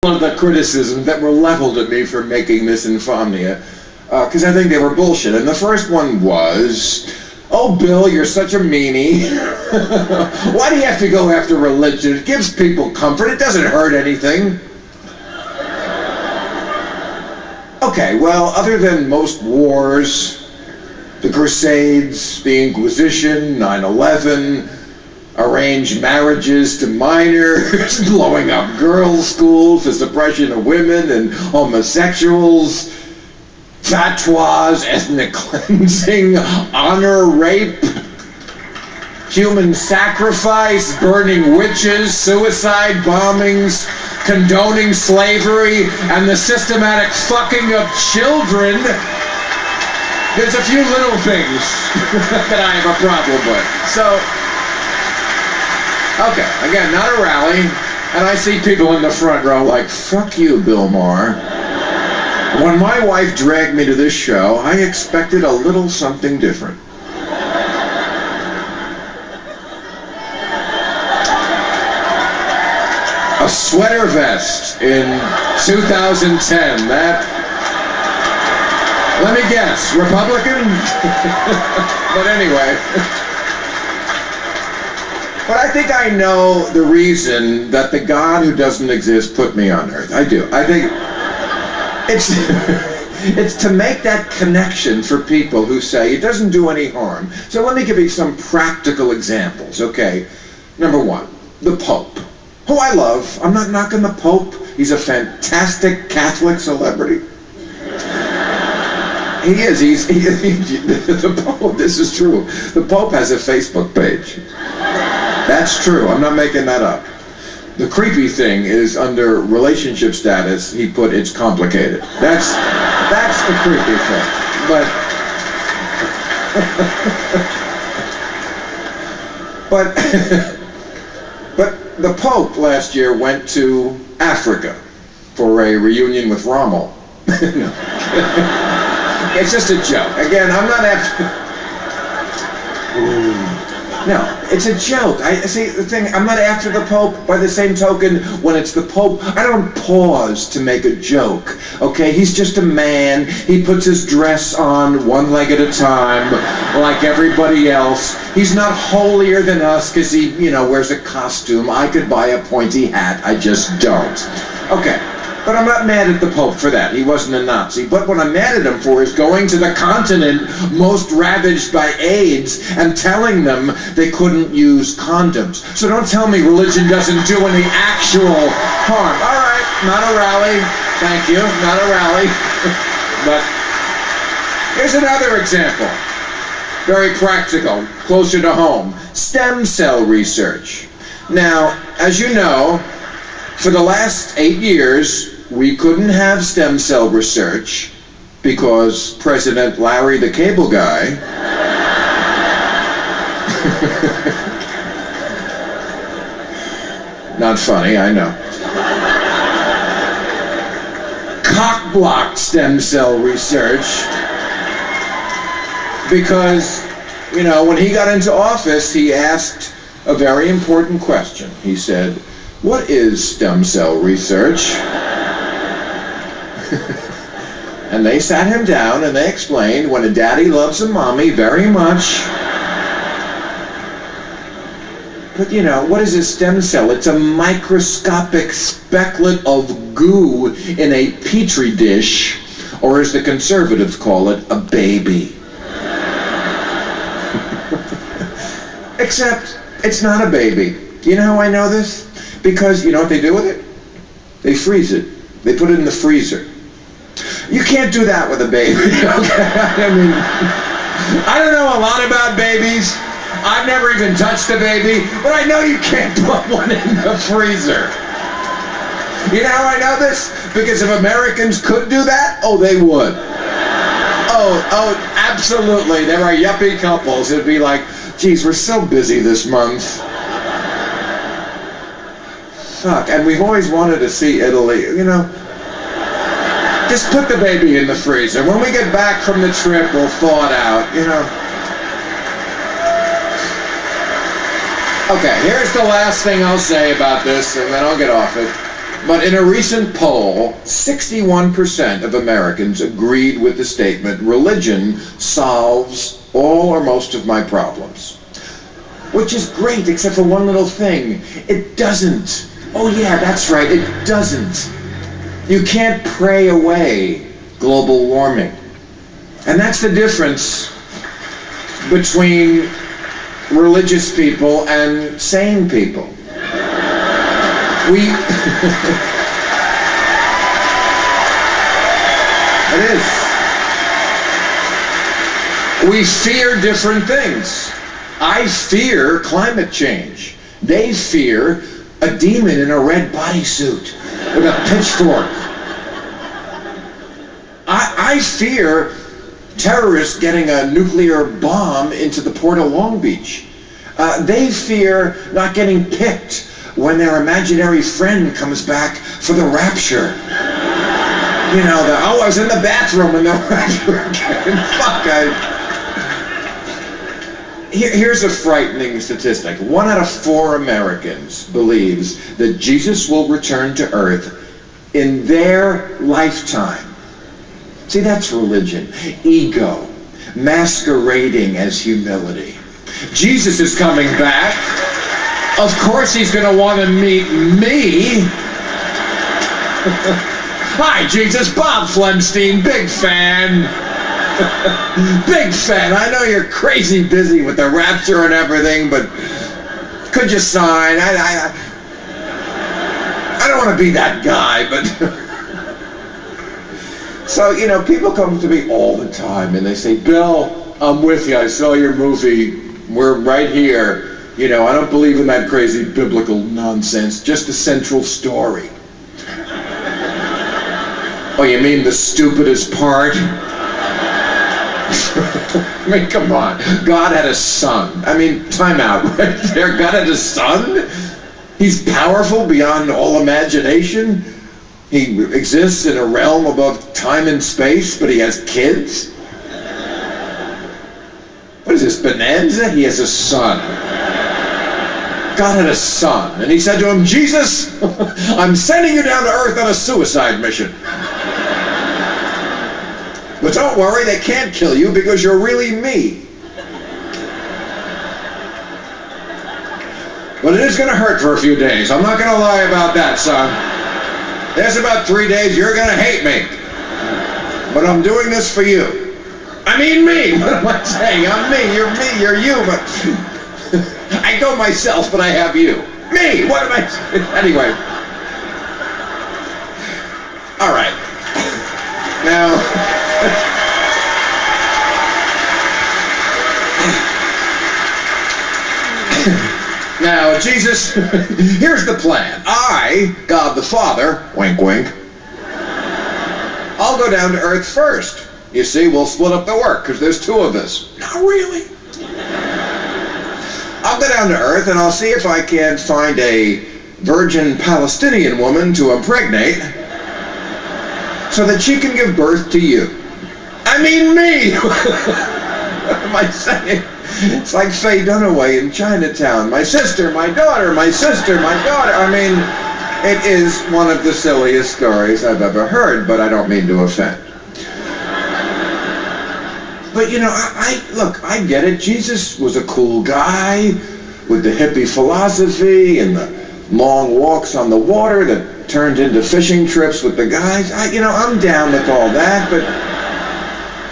of the criticisms that were leveled at me for making this insomnia, because I think they were bullshit. And the first one was, "Oh, Bill, you're such a meanie. Why do you have to go after religion? It gives people comfort. It doesn't hurt anything." Okay, well, other than most wars, the Crusades, the Inquisition, 9/11, arranged marriages to minors, blowing up girls' schools, the suppression of women and homosexuals, fatwas, ethnic cleansing, honor rape, human sacrifice, burning witches, suicide bombings, condoning slavery, and the systematic fucking of children. There's a few little things that I have a problem with. So, okay, again, not a rally, and I see people in the front row like, fuck you, Bill Maher. When my wife dragged me to this show, I expected a little something different. A sweater vest in 2010, let me guess, Republican? But anyway. But I think I know the reason that the God who doesn't exist put me on earth. I do. I think it's to make that connection for people who say it doesn't do any harm. So let me give you some practical examples, okay? Number one, the Pope, who I love. I'm not knocking the Pope. He's a fantastic Catholic celebrity. He is. The Pope, this is true. The Pope has a Facebook page. That's true. I'm not making that up. The creepy thing is under relationship status, he put it's complicated. That's the creepy thing. But the Pope last year went to Africa for a reunion with Rommel. No. It's just a joke. Again, I'm not after... No, it's a joke. See, the thing, I'm not after the Pope. By the same token, when it's the Pope, I don't pause to make a joke, okay? He's just a man. He puts his dress on one leg at a time, like everybody else. He's not holier than us because he, wears a costume. I could buy a pointy hat. I just don't. Okay. But I'm not mad at the Pope for that. He wasn't a Nazi. But what I'm mad at him for is going to the continent most ravaged by AIDS and telling them they couldn't use condoms. So don't tell me religion doesn't do any actual harm. All right, not a rally. Thank you, not a rally. But here's another example. Very practical, closer to home. Stem cell research. Now, as you know, for the last 8 years, we couldn't have stem cell research because President Larry the Cable Guy not funny, I know, cock-blocked stem cell research because, when he got into office, he asked a very important question. He said, "What is stem cell research?" And they sat him down and they explained, when a daddy loves a mommy very much. But what is a stem cell? It's a microscopic specklet of goo in a petri dish, or as the conservatives call it, a baby. Except it's not a baby. Do you know how I know this? Because you know what they do with it? They freeze it. They put it in the freezer. You can't do that with a baby, okay? I don't know a lot about babies. I've never even touched a baby, but I know you can't put one in the freezer. You know how I know this? Because if Americans could do that, oh, they would. Oh, absolutely. There are yuppie couples who'd be like, geez, we're so busy this month. Fuck, and we've always wanted to see Italy, Just put the baby in the freezer. When we get back from the trip, we'll thaw it out, Okay, here's the last thing I'll say about this, and then I'll get off it. But in a recent poll, 61% of Americans agreed with the statement, religion solves all or most of my problems. Which is great, except for one little thing. It doesn't. Oh yeah, that's right, it doesn't. You can't pray away global warming. And that's the difference between religious people and sane people. It is. We fear different things. I fear climate change. They fear a demon in a red bodysuit with a pitchfork. I fear terrorists getting a nuclear bomb into the port of Long Beach. They fear not getting picked when their imaginary friend comes back for the rapture. You know, I was in the bathroom when the rapture came. Fuck, Here's a frightening statistic. 1 out of 4 Americans believes that Jesus will return to earth in their lifetime. See, that's religion. Ego, masquerading as humility. Jesus is coming back. Of course he's going to want to meet me. Hi, Jesus. Bob Flemstein, big fan. Big fan. I know you're crazy busy with the rapture and everything, but could you sign? I don't want to be that guy, but... So, you know, people come to me all the time and they say, Bill, I'm with you. I saw your movie. We're right here. You know, I don't believe in that crazy biblical nonsense. Just the central story. Oh, you mean the stupidest part? I mean, come on. God had a son. I mean, time out right there. God had a son? He's powerful beyond all imagination. He exists in a realm above time and space, but he has kids? What is this, Bonanza? He has a son. God had a son, and he said to him, Jesus, I'm sending you down to earth on a suicide mission. But don't worry, they can't kill you because you're really me. But it is going to hurt for a few days. I'm not going to lie about that, son. There's about 3 days you're going to hate me. But I'm doing this for you. I mean me. What am I saying? I'm me, you're you, but... I go myself, but I have you. Me! What am I saying? Anyway. All right. Now... Now, Jesus, here's the plan. I, God the Father, wink, wink, I'll go down to earth first. You see, we'll split up the work, because there's 2 of us. Not really. I'll go down to earth, and I'll see if I can find a virgin Palestinian woman to impregnate so that she can give birth to you. I mean me! What am I saying? It's like Faye Dunaway in Chinatown. My sister, my daughter, my sister, my daughter. I mean, it is one of the silliest stories I've ever heard, but I don't mean to offend. But, you know, look, I get it. Jesus was a cool guy with the hippie philosophy and the long walks on the water that turned into fishing trips with the guys. I'm down with all that, but,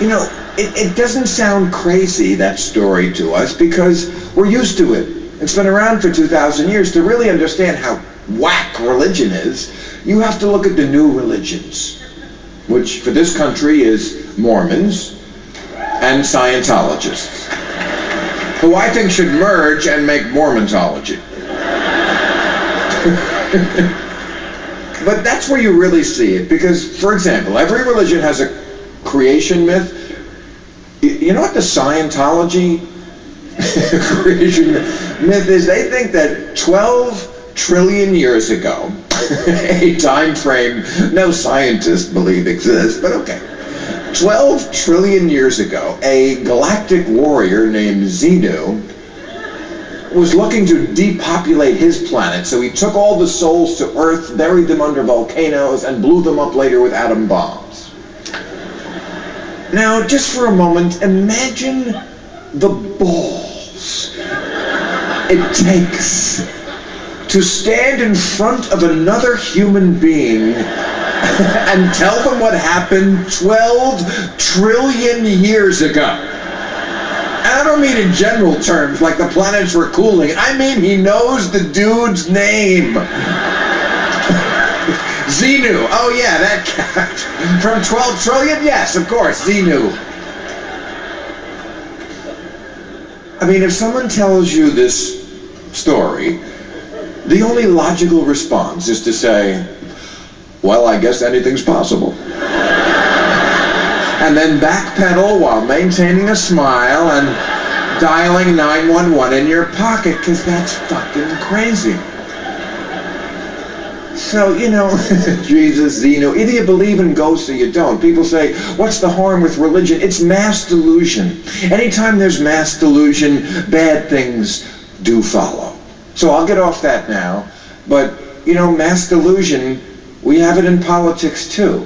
you know, it doesn't sound crazy, that story, to us, because we're used to it. It's been around for 2,000 years. To really understand how whack religion is, you have to look at the new religions, which for this country is Mormons and Scientologists, who I think should merge and make Mormontology. But that's where you really see it, because, for example, every religion has a creation myth. You know what the Scientology creation myth is? They think that 12 trillion years ago, a time frame no scientists believe exists, but okay. 12 trillion years ago, a galactic warrior named Xenu was looking to depopulate his planet, so he took all the souls to Earth, buried them under volcanoes, and blew them up later with atom bombs. Now, just for a moment, imagine the balls it takes to stand in front of another human being and tell them what happened 12 trillion years ago. And I don't mean in general terms, like the planets were cooling. I mean he knows the dude's name. Xenu. Oh yeah, that cat. From 12 trillion? Yes, of course, Xenu. I mean, if someone tells you this story, the only logical response is to say, well, I guess anything's possible. And then backpedal while maintaining a smile and dialing 911 in your pocket, because that's fucking crazy. So, Jesus, Xenu, either you believe in ghosts or you don't. People say, what's the harm with religion? It's mass delusion. Anytime there's mass delusion, bad things do follow. So I'll get off that now. But, mass delusion, we have it in politics too.